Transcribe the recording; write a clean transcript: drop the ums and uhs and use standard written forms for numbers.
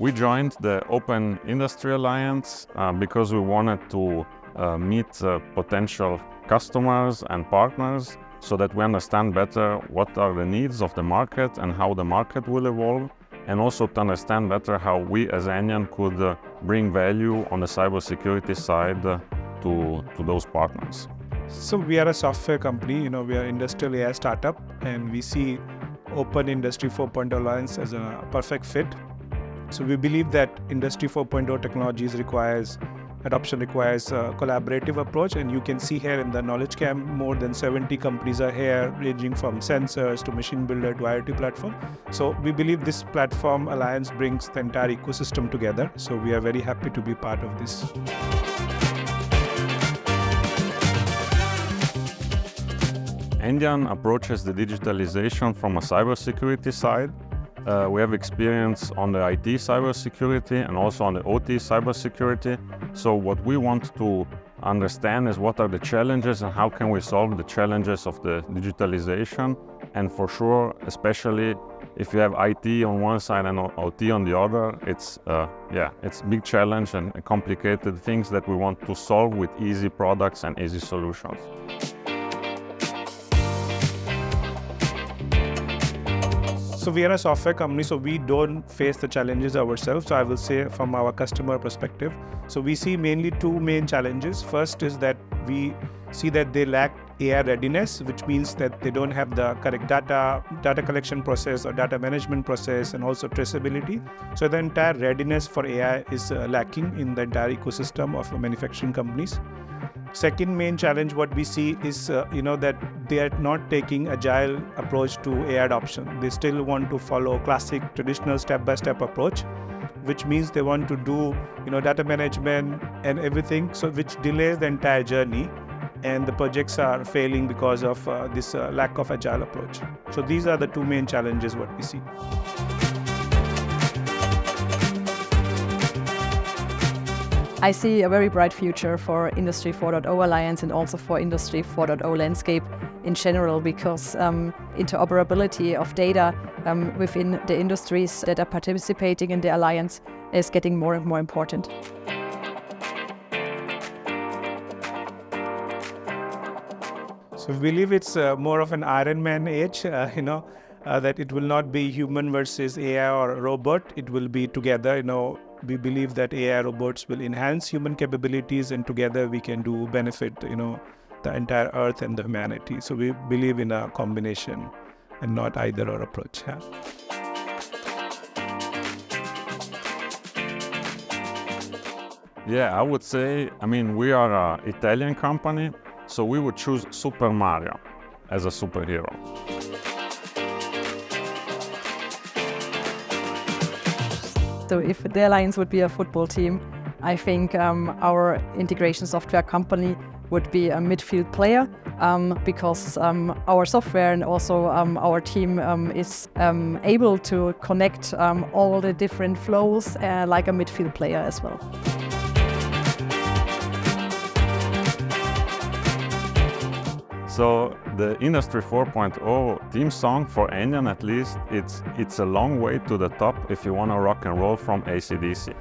We joined the Open Industry Alliance because we wanted to meet potential customers and partners so that we understand better what are the needs of the market and how the market will evolve, and also to understand better how we as Enyan could bring value on the cybersecurity side to those partners. So we are a software company, we are industrial AI startup, and we see Open Industry 4.0 Alliance as a perfect fit. So we believe that Industry 4.0 technologies adoption requires a collaborative approach, and you can see here in the knowledge camp, more than 70 companies are here, ranging from sensors to machine builder to IoT platform. So we believe this platform alliance brings the entire ecosystem together. So we are very happy to be part of this. Enyan approaches the digitalization from a cybersecurity side. We have experience on the IT cybersecurity and also on the OT cybersecurity. So what we want to understand is what are the challenges and how can we solve the challenges of the digitalization. And for sure, especially if you have IT on one side and OT on the other, it's a big challenge and complicated things that we want to solve with easy products and easy solutions. So we are a software company, so we don't face the challenges ourselves. So I will say from our customer perspective. So we see mainly two main challenges. First is that we see that they lack AI readiness, which means that they don't have the correct data collection process or data management process, and also traceability. So the entire readiness for AI is lacking in the entire ecosystem of manufacturing companies. Second main challenge what we see is that they are not taking agile approach to AI adoption. They still want to follow classic traditional step-by-step approach, which means they want to do data management and everything, so which delays the entire journey, and the projects are failing because of this lack of agile approach. So these are the two main challenges what we see. I see a very bright future for Industry 4.0 Alliance and also for Industry 4.0 landscape in general, because interoperability of data within the industries that are participating in the alliance is getting more and more important. So we believe it's more of an Iron Man age, that it will not be human versus AI or robot. It will be together, We believe that AI robots will enhance human capabilities, and together we can do benefit, the entire Earth and the humanity. So we believe in a combination and not either or approach. Yeah, I would say, we are an Italian company, so we would choose Super Mario as a superhero. So if the Alliance would be a football team, I think our integration software company would be a midfield player, because our software and also our team is able to connect all the different flows like a midfield player as well. So the Industry 4.0 theme song for Enyan, at least, it's a long way to the top if you want to rock and roll from AC/DC.